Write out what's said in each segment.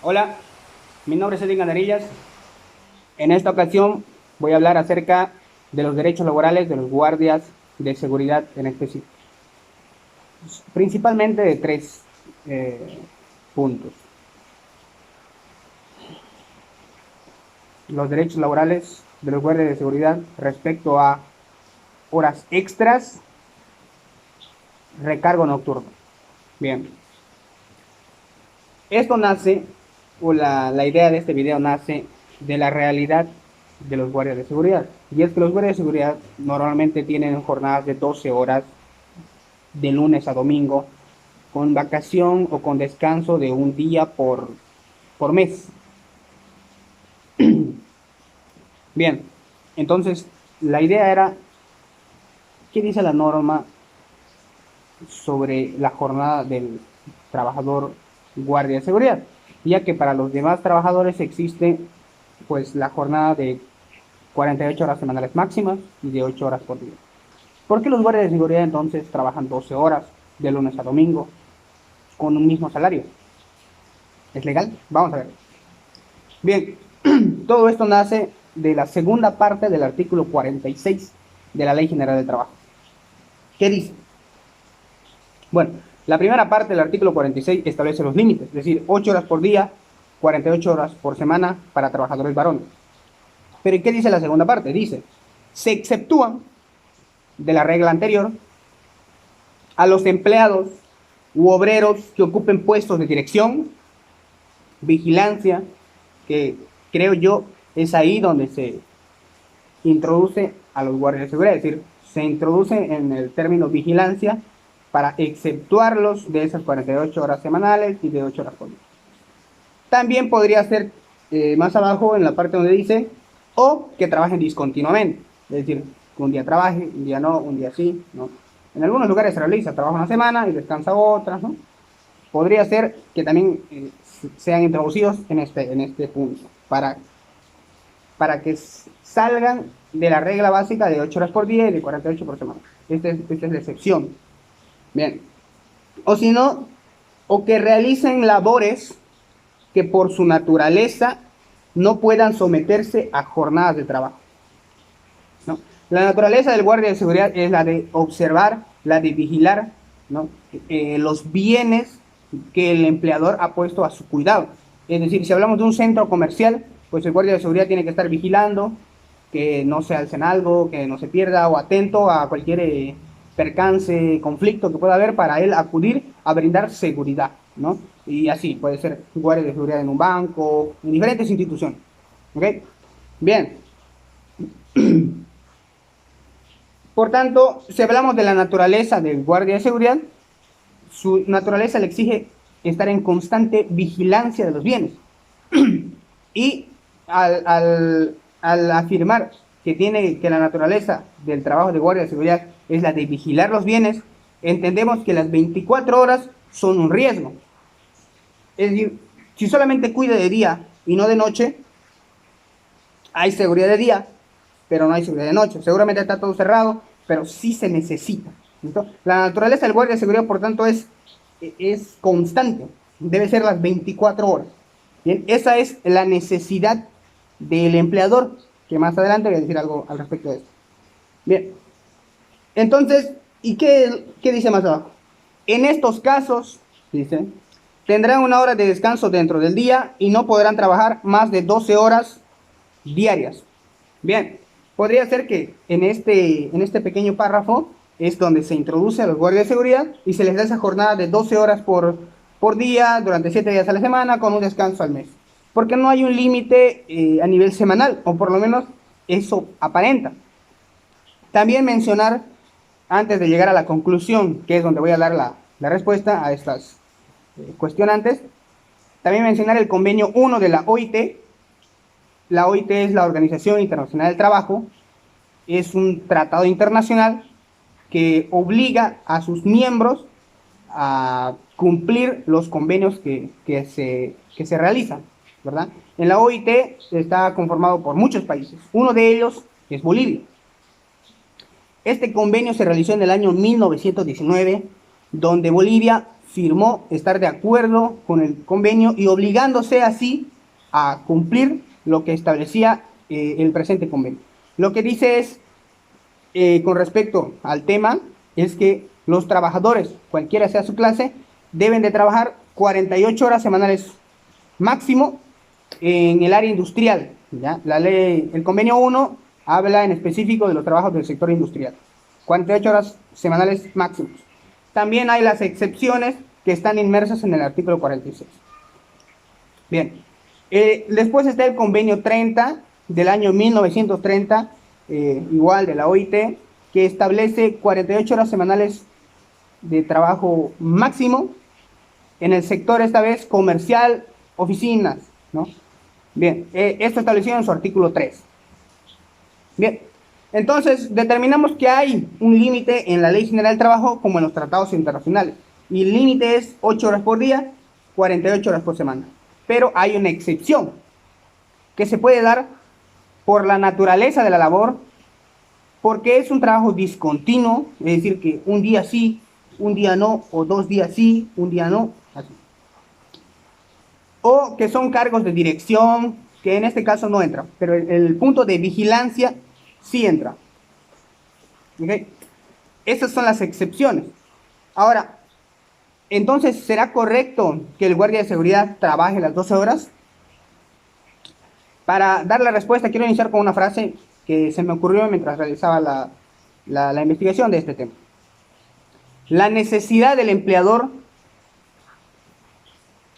Hola, mi nombre es Edwin Gandarillas. En esta ocasión voy a hablar acerca de los derechos laborales de los guardias de seguridad en específico, principalmente de tres puntos. Los derechos laborales de los guardias de seguridad respecto a horas extras, recargo nocturno. Bien, esto nace, o la idea de este video nace de la realidad de los guardias de seguridad. Y es que los guardias de seguridad normalmente tienen jornadas de 12 horas de lunes a domingo, con vacación o con descanso de un día por mes. Bien, entonces la idea era, ¿qué dice la norma sobre la jornada del trabajador guardia de seguridad? Ya que para los demás trabajadores existe pues la jornada de 48 horas semanales máximas y de 8 horas por día. ¿Por qué los guardias de seguridad entonces trabajan 12 horas de lunes a domingo con un mismo salario? ¿Es legal? Vamos a ver. Bien, todo esto nace de la segunda parte del artículo 46 de la Ley General del Trabajo. ¿Qué dice? Bueno, la primera parte del artículo 46 establece los límites, es decir, 8 horas por día, 48 horas por semana para trabajadores varones. Pero ¿qué dice la segunda parte? Dice, se exceptúan de la regla anterior a los empleados u obreros que ocupen puestos de dirección, vigilancia, que creo yo es ahí donde se introduce a los guardias de seguridad, es decir, se introduce en el término vigilancia para exceptuarlos de esas 48 horas semanales y de 8 horas por día. También podría ser más abajo en la parte donde dice o que trabajen discontinuamente, es decir, que un día trabaje, un día no, un día sí, ¿no? En algunos lugares se realiza, trabaja una semana y descansa otra, ¿no? Podría ser que también sean introducidos en este punto para que salgan de la regla básica de 8 horas por día y de 48 por semana. Esta es la excepción. Bien. O si no, o que realicen labores que por su naturaleza no puedan someterse a jornadas de trabajo, ¿no? La naturaleza del guardia de seguridad es la de observar, la de vigilar, ¿no? Los bienes que el empleador ha puesto a su cuidado. Es decir, si hablamos de un centro comercial, pues el guardia de seguridad tiene que estar vigilando que no se alcen algo, que no se pierda, o atento a cualquier percance, conflicto que pueda haber para él acudir a brindar seguridad, ¿no? Y así, puede ser guardia de seguridad en un banco, en diferentes instituciones. ¿Ok? Bien. Por tanto, si hablamos de la naturaleza del guardia de seguridad, su naturaleza le exige estar en constante vigilancia de los bienes. Y al afirmar que la naturaleza del trabajo de guardia de seguridad es la de vigilar los bienes, entendemos que las 24 horas son un riesgo. Es decir, si solamente cuida de día y no de noche, hay seguridad de día, pero no hay seguridad de noche. Seguramente está todo cerrado, pero sí se necesita. ¿Listo? La naturaleza del guardia de seguridad, por tanto, es constante. Debe ser las 24 horas. Bien, esa es la necesidad del empleador, que más adelante voy a decir algo al respecto de esto. Bien, entonces, ¿y qué dice más abajo? En estos casos, dice, tendrán una hora de descanso dentro del día y no podrán trabajar más de 12 horas diarias. Bien, podría ser que en este pequeño párrafo es donde se introduce a los guardias de seguridad y se les da esa jornada de 12 horas por día durante 7 días a la semana con un descanso al mes. Porque no hay un límite a nivel semanal, o por lo menos eso aparenta. También mencionar, antes de llegar a la conclusión, que es donde voy a dar la respuesta a estas cuestionantes, también mencionar el convenio 1 de la OIT. La OIT es la Organización Internacional del Trabajo, es un tratado internacional que obliga a sus miembros a cumplir los convenios que se realizan, ¿verdad? En la OIT está conformado por muchos países, uno de ellos es Bolivia. Este convenio se realizó en el año 1919, donde Bolivia firmó estar de acuerdo con el convenio y obligándose así a cumplir lo que establecía el presente convenio. Lo que dice es, con respecto al tema, es que los trabajadores, cualquiera sea su clase, deben de trabajar 48 horas semanales máximo en el área industrial. ¿Ya? La ley, el convenio 1 habla en específico de los trabajos del sector industrial. 48 horas semanales máximos. También hay las excepciones que están inmersas en el artículo 46. Bien, después está el convenio 30 del año 1930, igual de la OIT, que establece 48 horas semanales de trabajo máximo en el sector, esta vez comercial, oficinas, ¿no? Bien, esto establecido en su artículo 3. Bien, entonces determinamos que hay un límite en la Ley General del Trabajo como en los tratados internacionales. Y el límite es 8 horas por día, 48 horas por semana. Pero hay una excepción que se puede dar por la naturaleza de la labor, porque es un trabajo discontinuo, es decir, que un día sí, un día no, o 2 días sí, un día no, así. O que son cargos de dirección, que en este caso no entra, pero el punto de vigilancia sí entra. ¿Okay? Esas son las excepciones. Ahora, entonces, ¿será correcto que el guardia de seguridad trabaje las 12 horas? Para dar la respuesta, quiero iniciar con una frase que se me ocurrió mientras realizaba la investigación de este tema. La necesidad del empleador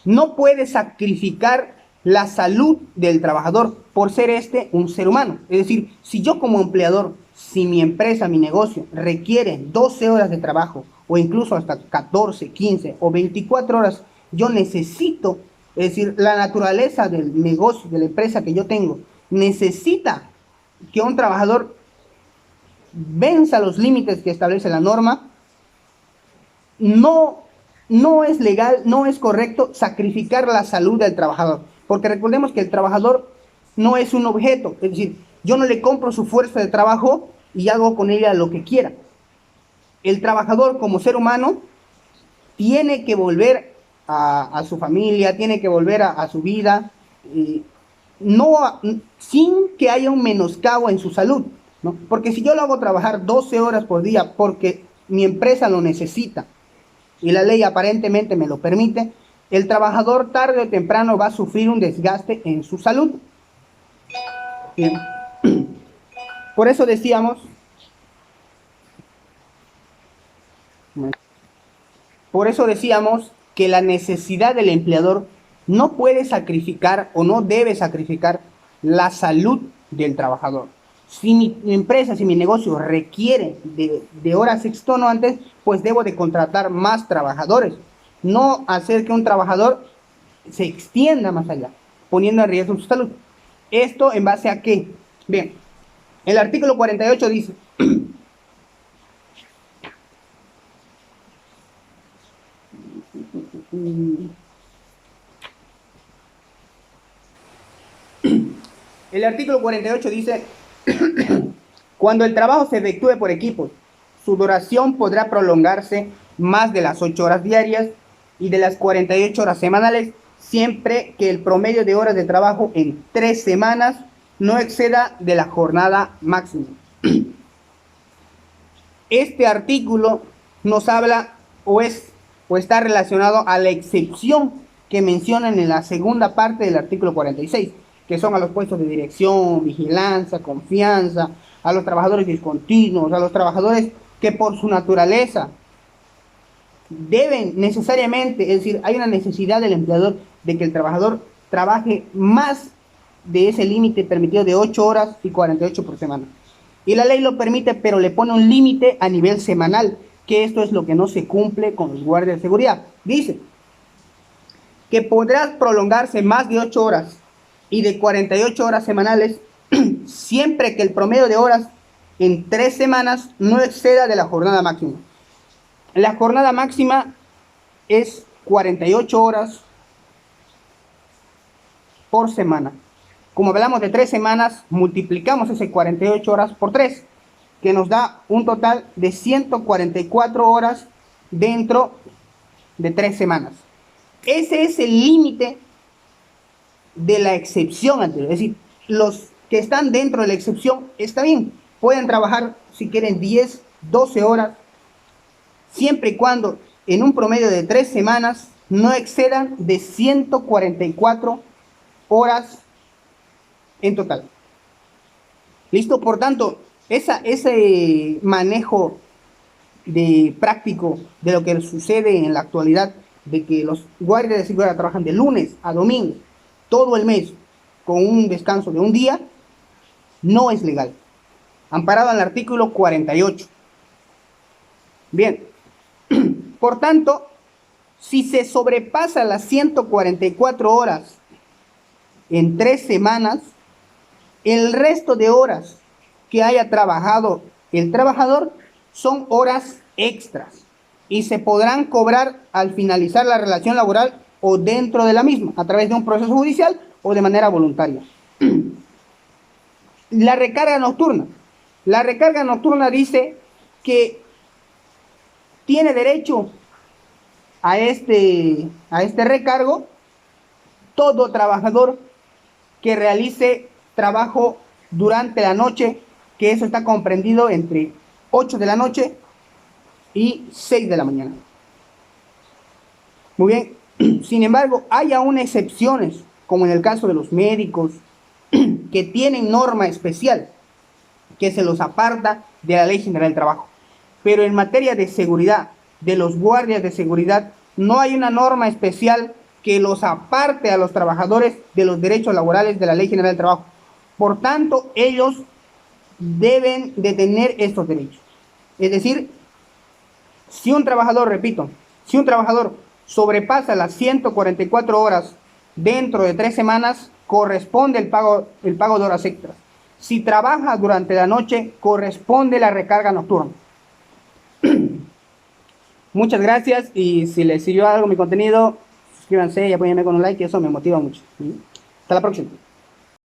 no puede sacrificar la salud del trabajador por ser este un ser humano. Es decir, si yo como empleador, si mi empresa, mi negocio requiere 12 horas de trabajo o incluso hasta 14, 15 o 24 horas, yo necesito, es decir, la naturaleza del negocio, de la empresa que yo tengo, necesita que un trabajador venza los límites que establece la norma. No es legal, no es correcto sacrificar la salud del trabajador, porque recordemos que el trabajador no es un objeto, es decir, yo no le compro su fuerza de trabajo y hago con ella lo que quiera. El trabajador como ser humano tiene que volver a su familia, tiene que volver a su vida, no, sin que haya un menoscabo en su salud, ¿no? Porque si yo lo hago trabajar 12 horas por día porque mi empresa lo necesita, y la ley aparentemente me lo permite, el trabajador tarde o temprano va a sufrir un desgaste en su salud. Bien. Por eso decíamos, que la necesidad del empleador no puede sacrificar o no debe sacrificar la salud del trabajador. Si mi empresa, si mi negocio requiere de horas extenuantes, pues debo de contratar más trabajadores. No hacer que un trabajador se extienda más allá, poniendo en riesgo su salud. ¿Esto en base a qué? Bien, el artículo 48 dice... El artículo 48 dice... Cuando el trabajo se efectúe por equipos, su duración podrá prolongarse más de las 8 horas diarias y de las 48 horas semanales, siempre que el promedio de horas de trabajo en 3 semanas no exceda de la jornada máxima. Este artículo nos habla o está relacionado a la excepción que mencionan en la segunda parte del artículo 46, que son a los puestos de dirección, vigilancia, confianza, a los trabajadores discontinuos, a los trabajadores que por su naturaleza deben necesariamente, es decir, hay una necesidad del empleador de que el trabajador trabaje más de ese límite permitido de 8 horas y 48 por semana. Y la ley lo permite, pero le pone un límite a nivel semanal, que esto es lo que no se cumple con los guardias de seguridad. Dice que podrá prolongarse más de 8 horas y de 48 horas semanales, siempre que el promedio de horas en 3 semanas no exceda de la jornada máxima. La jornada máxima es 48 horas por semana. Como hablamos de 3 semanas, multiplicamos ese 48 horas por 3, que nos da un total de 144 horas dentro de 3 semanas. Ese es el límite de la excepción anterior. Es decir, los que están dentro de la excepción está bien. Pueden trabajar si quieren 10, 12 horas, siempre y cuando en un promedio de 3 semanas no excedan de 144 horas en total. ¿Listo? Por tanto, ese manejo de práctico de lo que sucede en la actualidad, de que los guardias de seguridad trabajan de lunes a domingo, todo el mes, con un descanso de un día, no es legal. Amparado en el artículo 48. Bien, por tanto, si se sobrepasa las 144 horas en 3 semanas, el resto de horas que haya trabajado el trabajador son horas extras y se podrán cobrar al finalizar la relación laboral o dentro de la misma, a través de un proceso judicial o de manera voluntaria. La recarga nocturna. La recarga nocturna dice que tiene derecho a este recargo todo trabajador que realice trabajo durante la noche, que eso está comprendido entre 8 de la noche y 6 de la mañana. Muy bien, sin embargo, hay aún excepciones, como en el caso de los médicos, que tienen norma especial, que se los aparta de la Ley General del Trabajo. Pero en materia de seguridad, de los guardias de seguridad, no hay una norma especial que los aparte a los trabajadores de los derechos laborales de la Ley General del Trabajo. Por tanto, ellos deben de tener estos derechos. Es decir, si un trabajador, repito, si un trabajador sobrepasa las 144 horas dentro de 3 semanas, corresponde el pago de horas extras. Si trabaja durante la noche, corresponde la recarga nocturna. Muchas gracias, y si les sirvió algo mi contenido, suscríbanse y apóyenme con un like, que eso me motiva mucho. Hasta la próxima.